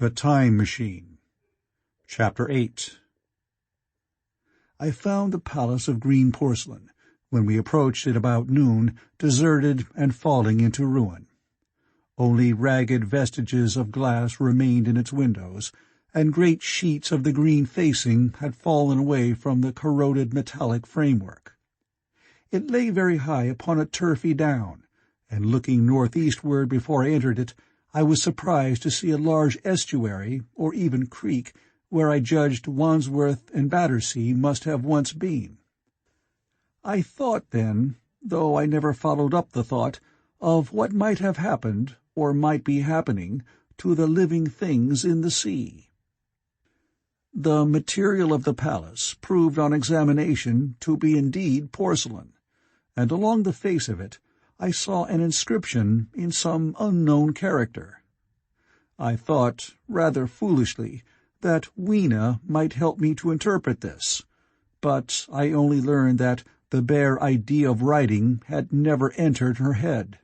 The Time Machine. Chapter 8. I found the palace of green porcelain, when we approached it about noon, deserted and falling into ruin. Only ragged vestiges of glass remained in its windows, and great sheets of the green facing had fallen away from the corroded metallic framework. It lay very high upon a turfy down, and looking northeastward before I entered it, I was surprised to see a large estuary, or even creek, where I judged Wandsworth and Battersea must have once been. I thought then, though I never followed up the thought, of what might have happened, or might be happening, to the living things in the sea. The material of the palace proved on examination to be indeed porcelain, and along the face of it I saw an inscription in some unknown character. I thought, rather foolishly, that Weena might help me to interpret this, but I only learned that the bare idea of writing had never entered her head.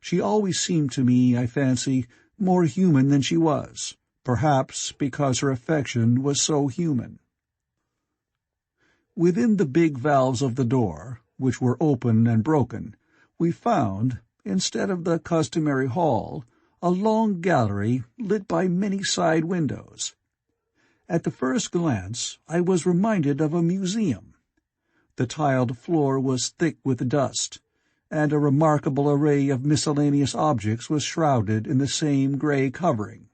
She always seemed to me, I fancy, more human than she was, perhaps because her affection was so human. Within the big valves of the door, which were open and broken, we found, instead of the customary hall, a long gallery lit by many side windows. At the first glance I was reminded of a museum. The tiled floor was thick with dust, and a remarkable array of miscellaneous objects was shrouded in the same grey covering.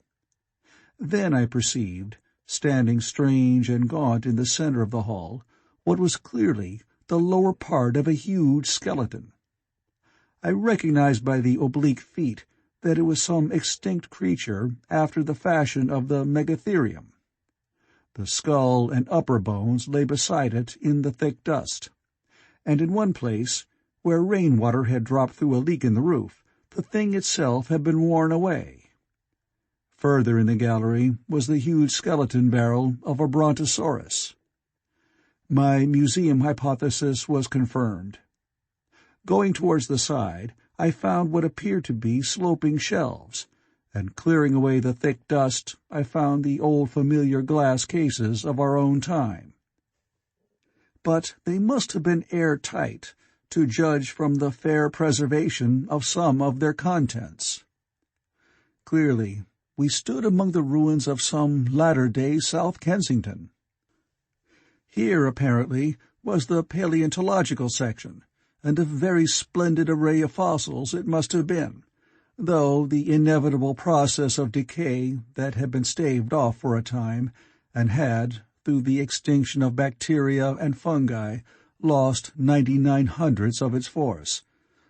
Then I perceived, standing strange and gaunt in the centre of the hall, what was clearly the lower part of a huge skeleton. I recognized by the oblique feet that it was some extinct creature after the fashion of the megatherium. The skull and upper bones lay beside it in the thick dust, and in one place, where rainwater had dropped through a leak in the roof, the thing itself had been worn away. Further in the gallery was the huge skeleton barrel of a brontosaurus. My museum hypothesis was confirmed. Going towards the side, I found what appeared to be sloping shelves, and clearing away the thick dust, I found the old familiar glass cases of our own time. But they must have been airtight, to judge from the fair preservation of some of their contents. Clearly, we stood among the ruins of some latter-day South Kensington. Here, apparently, was the paleontological section, and a very splendid array of fossils it must have been, though the inevitable process of decay that had been staved off for a time, and had, through the extinction of bacteria and fungi, lost 99/100ths of its force,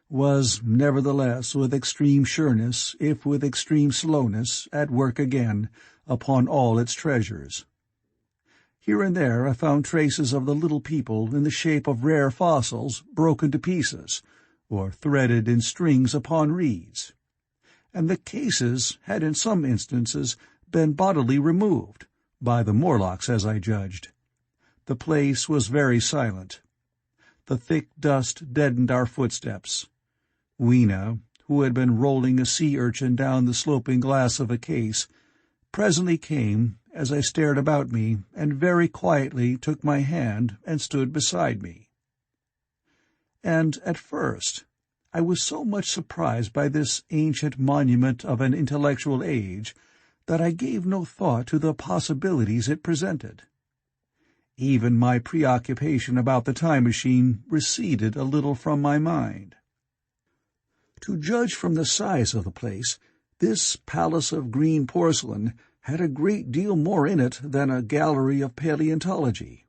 was nevertheless with extreme sureness, if with extreme slowness, at work again upon all its treasures. Here and there I found traces of the little people in the shape of rare fossils broken to pieces, or threaded in strings upon reeds. And the cases had in some instances been bodily removed, by the Morlocks as I judged. The place was very silent. The thick dust deadened our footsteps. Weena, who had been rolling a sea urchin down the sloping glass of a case, presently came as I stared about me, and very quietly took my hand and stood beside me. And at first I was so much surprised by this ancient monument of an intellectual age that I gave no thought to the possibilities it presented. Even my preoccupation about the time machine receded a little from my mind. To judge from the size of the place, this palace of green porcelain had a great deal more in it than a gallery of paleontology,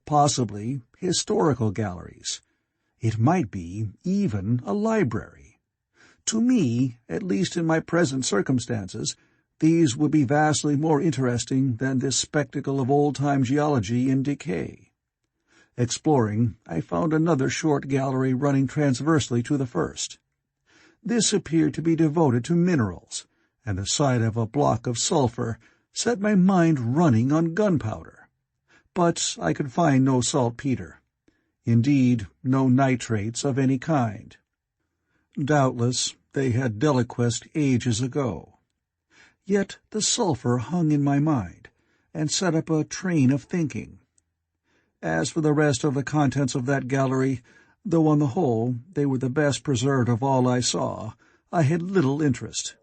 possibly historical galleries. It might be even a library. To me, at least in my present circumstances, these would be vastly more interesting than this spectacle of old-time geology in decay. Exploring, I found another short gallery running transversely to the first. This appeared to be devoted to minerals, and the sight of a block of sulphur set my mind running on gunpowder. But I could find no saltpeter. Indeed, no nitrates of any kind. Doubtless they had deliquesced ages ago. Yet the sulphur hung in my mind, and set up a train of thinking. As for the rest of the contents of that gallery, though on the whole they were the best preserved of all I saw, I had little interest.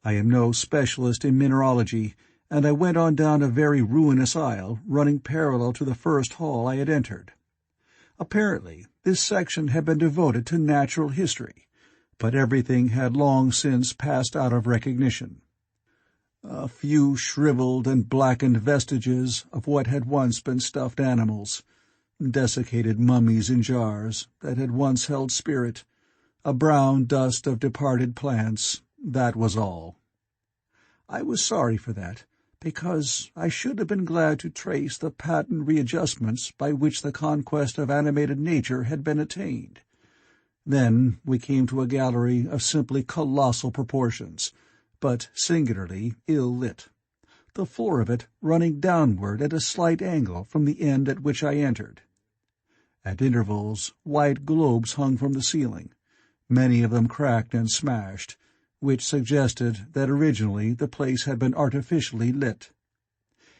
I am no specialist in mineralogy, and I went on down a very ruinous aisle running parallel to the first hall I had entered. Apparently, this section had been devoted to natural history, but everything had long since passed out of recognition. A few shriveled and blackened vestiges of what had once been stuffed animals, desiccated mummies in jars that had once held spirit, a brown dust of departed plants, that was all. I was sorry for that, because I should have been glad to trace the patent readjustments by which the conquest of animated nature had been attained. Then we came to a gallery of simply colossal proportions, but singularly ill-lit, the floor of it running downward at a slight angle from the end at which I entered. At intervals, white globes hung from the ceiling, many of them cracked and smashed, which suggested that originally the place had been artificially lit.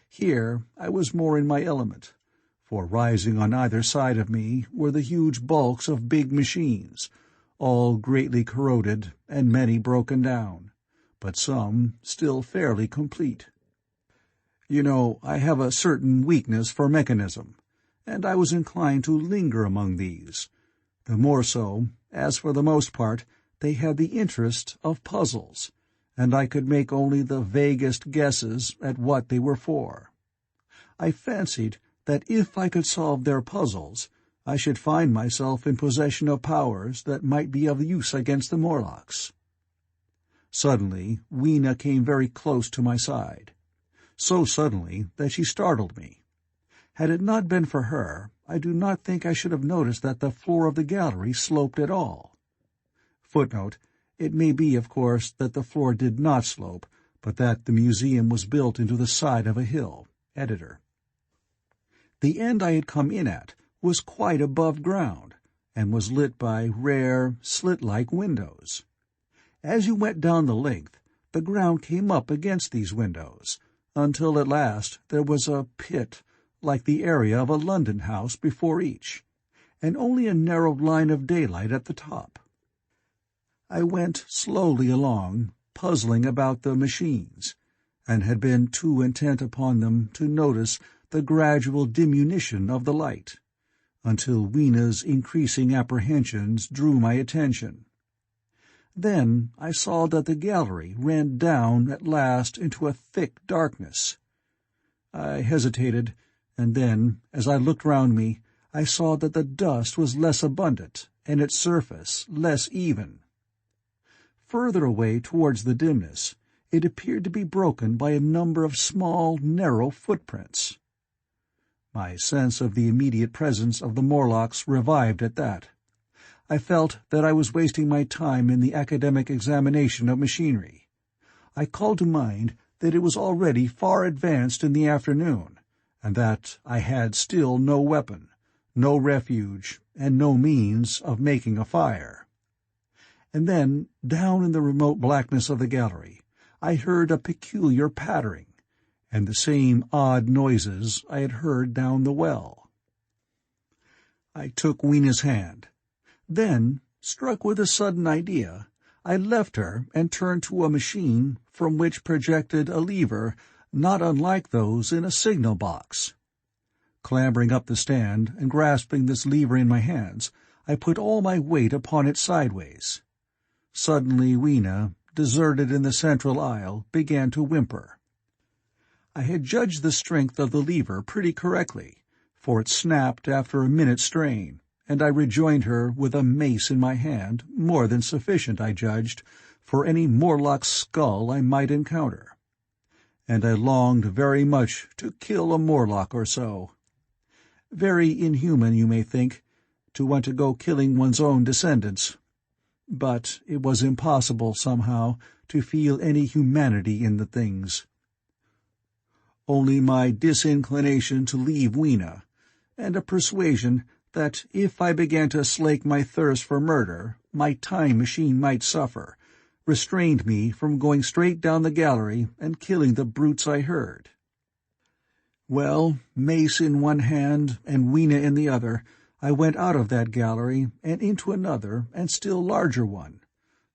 Here I was more in my element, for rising on either side of me were the huge bulks of big machines, all greatly corroded and many broken down, but some still fairly complete. You know, I have a certain weakness for mechanism, and I was inclined to linger among these, the more so as for the most part they had the interest of puzzles, and I could make only the vaguest guesses at what they were for. I fancied that if I could solve their puzzles, I should find myself in possession of powers that might be of use against the Morlocks. Suddenly Weena came very close to my side, so suddenly that she startled me. Had it not been for her, I do not think I should have noticed that the floor of the gallery sloped at all. Footnote: it may be, of course, that the floor did not slope, but that the museum was built into the side of a hill. Editor. The end I had come in at was quite above ground, and was lit by rare, slit-like windows. As you went down the length, the ground came up against these windows, until at last there was a pit, like the area of a London house before each, and only a narrow line of daylight at the top. I went slowly along, puzzling about the machines, and had been too intent upon them to notice the gradual diminution of the light, until Weena's increasing apprehensions drew my attention. Then I saw that the gallery ran down at last into a thick darkness. I hesitated, and then, as I looked round me, I saw that the dust was less abundant, and its surface less even. Further away towards the dimness, it appeared to be broken by a number of small, narrow footprints. My sense of the immediate presence of the Morlocks revived at that. I felt that I was wasting my time in the academic examination of machinery. I called to mind that it was already far advanced in the afternoon, and that I had still no weapon, no refuge, and no means of making a fire. And then, down in the remote blackness of the gallery, I heard a peculiar pattering, and the same odd noises I had heard down the well. I took Weena's hand. Then, struck with a sudden idea, I left her and turned to a machine from which projected a lever not unlike those in a signal box. Clambering up the stand and grasping this lever in my hands, I put all my weight upon it sideways. Suddenly Weena, deserted in the central aisle, began to whimper. I had judged the strength of the lever pretty correctly, for it snapped after a minute's strain, and I rejoined her with a mace in my hand, more than sufficient, I judged, for any Morlock skull I might encounter. And I longed very much to kill a Morlock or so. Very inhuman, you may think, to want to go killing one's own descendants. But it was impossible, somehow, to feel any humanity in the things. Only my disinclination to leave Weena, and a persuasion that if I began to slake my thirst for murder, my time machine might suffer, restrained me from going straight down the gallery and killing the brutes I heard. Well, mace in one hand and Weena in the other, I went out of that gallery and into another and still larger one,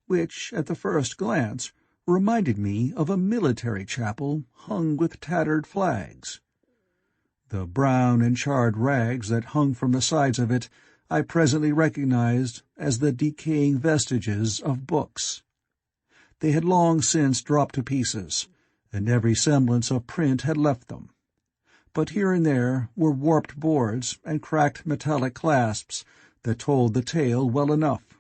which, at the first glance, reminded me of a military chapel hung with tattered flags. The brown and charred rags that hung from the sides of it I presently recognized as the decaying vestiges of books. They had long since dropped to pieces, and every semblance of print had left them. But here and there were warped boards and cracked metallic clasps that told the tale well enough.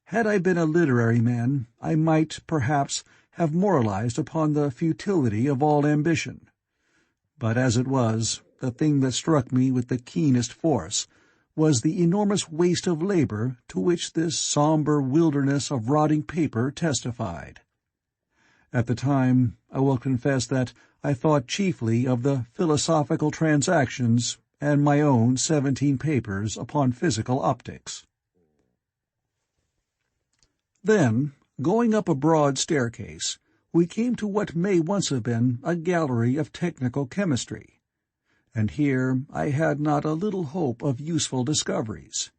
Had I been a literary man, I might, perhaps, have moralized upon the futility of all ambition. But as it was, the thing that struck me with the keenest force was the enormous waste of labor to which this somber wilderness of rotting paper testified. At the time, I will confess that I thought chiefly of the Philosophical Transactions and my own 17 papers upon physical optics. Then, going up a broad staircase, we came to what may once have been a gallery of technical chemistry, and here I had not a little hope of useful discoveries.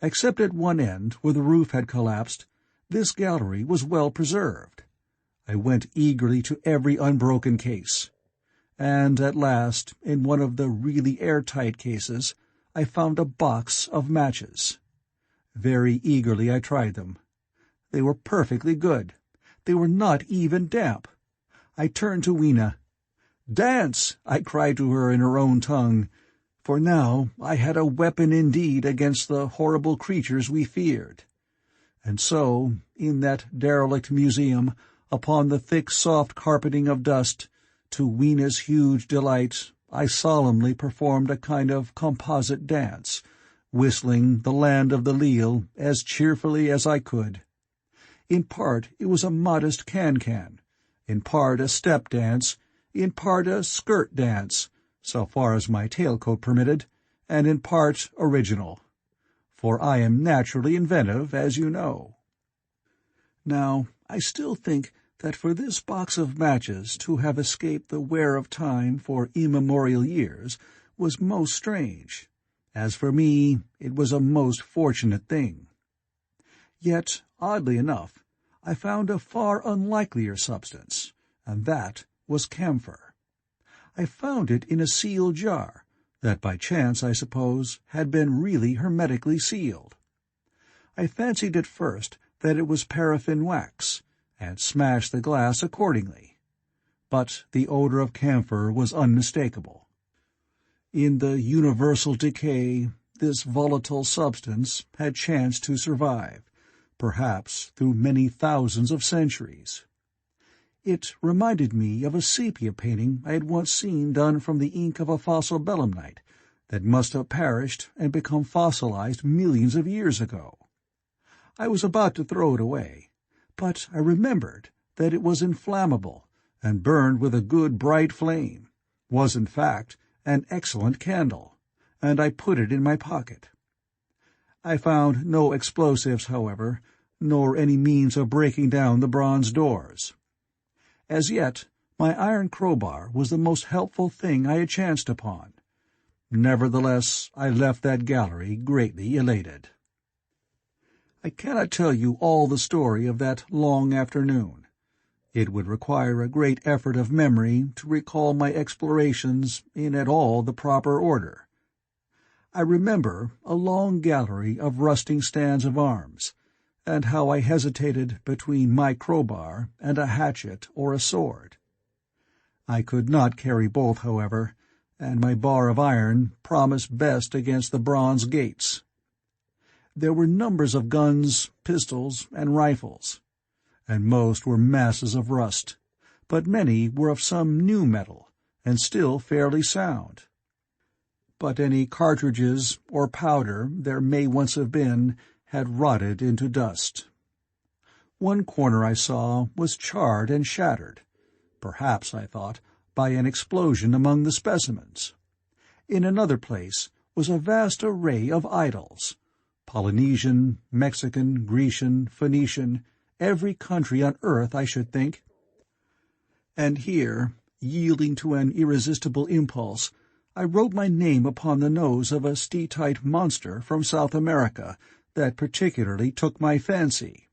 Except at one end, where the roof had collapsed, this gallery was well preserved. I went eagerly to every unbroken case, and at last, in one of the really airtight cases, I found a box of matches. Very eagerly I tried them. They were perfectly good. They were not even damp. I turned to Weena. "Dance!" I cried to her in her own tongue, for now I had a weapon indeed against the horrible creatures we feared. And so, in that derelict museum, upon the thick soft carpeting of dust, to Weena's huge delight, I solemnly performed a kind of composite dance, whistling "The Land of the Leal" as cheerfully as I could. In part it was a modest can-can, in part a step dance, in part a skirt dance, so far as my tailcoat permitted, and in part original. For I am naturally inventive, as you know. Now, I still think that for this box of matches to have escaped the wear of time for immemorial years was most strange. As for me, it was a most fortunate thing. Yet, oddly enough, I found a far unlikelier substance, and that was camphor. I found it in a sealed jar, that by chance, I suppose, had been really hermetically sealed. I fancied at first that it was paraffin wax, and smashed the glass accordingly. But the odor of camphor was unmistakable. In the universal decay, this volatile substance had chanced to survive, perhaps through many thousands of centuries. It reminded me of a sepia painting I had once seen done from the ink of a fossil belemnite that must have perished and become fossilized millions of years ago. I was about to throw it away, but I remembered that it was inflammable and burned with a good bright flame, was in fact an excellent candle, and I put it in my pocket. I found no explosives, however, nor any means of breaking down the bronze doors. As yet, my iron crowbar was the most helpful thing I had chanced upon. Nevertheless, I left that gallery greatly elated. I cannot tell you all the story of that long afternoon. It would require a great effort of memory to recall my explorations in at all the proper order. I remember a long gallery of rusting stands of arms, and how I hesitated between my crowbar and a hatchet or a sword. I could not carry both, however, and my bar of iron promised best against the bronze gates. There were numbers of guns, pistols, and rifles, and most were masses of rust, but many were of some new metal, and still fairly sound. But any cartridges or powder there may once have been had rotted into dust. One corner I saw was charred and shattered, perhaps, I thought, by an explosion among the specimens. In another place was a vast array of idols, Polynesian, Mexican, Grecian, Phoenician, every country on earth, I should think. And here, yielding to an irresistible impulse, I wrote my name upon the nose of a steatite monster from South America that particularly took my fancy.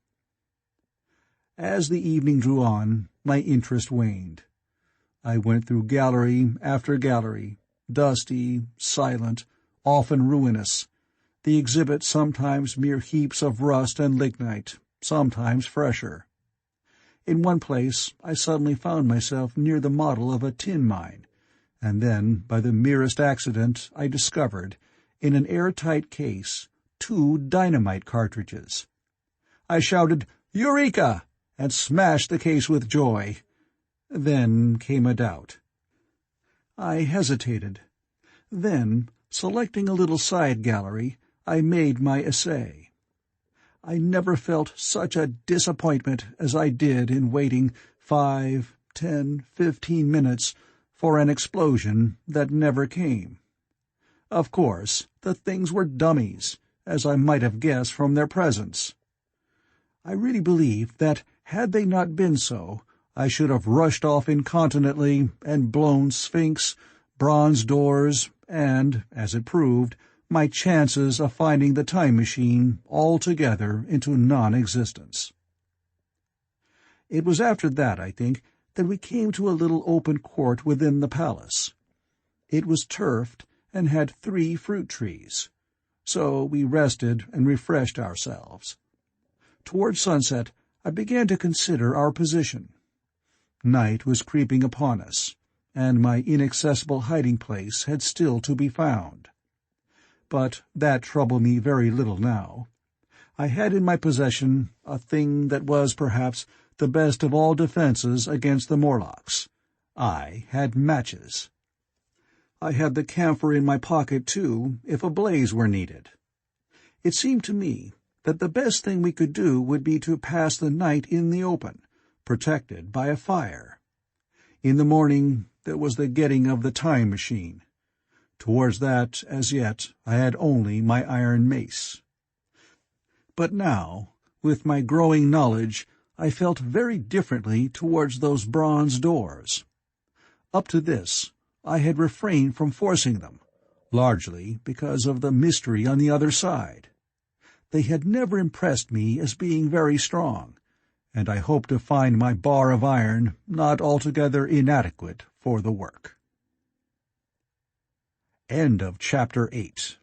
As the evening drew on, my interest waned. I went through gallery after gallery, dusty, silent, often ruinous, the exhibit sometimes mere heaps of rust and lignite, sometimes fresher. In one place I suddenly found myself near the model of a tin mine, and then, by the merest accident, I discovered, in an airtight case, 2 dynamite cartridges. I shouted, "Eureka!" and smashed the case with joy. Then came a doubt. I hesitated. Then, selecting a little side gallery, I made my essay. I never felt such a disappointment as I did in waiting 5, 10, 15 minutes for an explosion that never came. Of course, the things were dummies, as I might have guessed from their presence. I really believe that, had they not been so, I should have rushed off incontinently and blown Sphinx, bronze doors, and, as it proved, my chances of finding the time machine altogether into non-existence. It was after that, I think, that we came to a little open court within the palace. It was turfed and had 3 fruit trees. So we rested and refreshed ourselves. Toward sunset, I began to consider our position. Night was creeping upon us, and my inaccessible hiding-place had still to be found. But that troubled me very little now. I had in my possession a thing that was, perhaps, the best of all defenses against the Morlocks. I had matches. I had the camphor in my pocket, too, if a blaze were needed. It seemed to me that the best thing we could do would be to pass the night in the open, protected by a fire. In the morning there was the getting of the time machine. Towards that, as yet, I had only my iron mace. But now, with my growing knowledge, I felt very differently towards those bronze doors. Up to this, I had refrained from forcing them, largely because of the mystery on the other side. They had never impressed me as being very strong, and I hoped to find my bar of iron not altogether inadequate for the work. End of Chapter 8.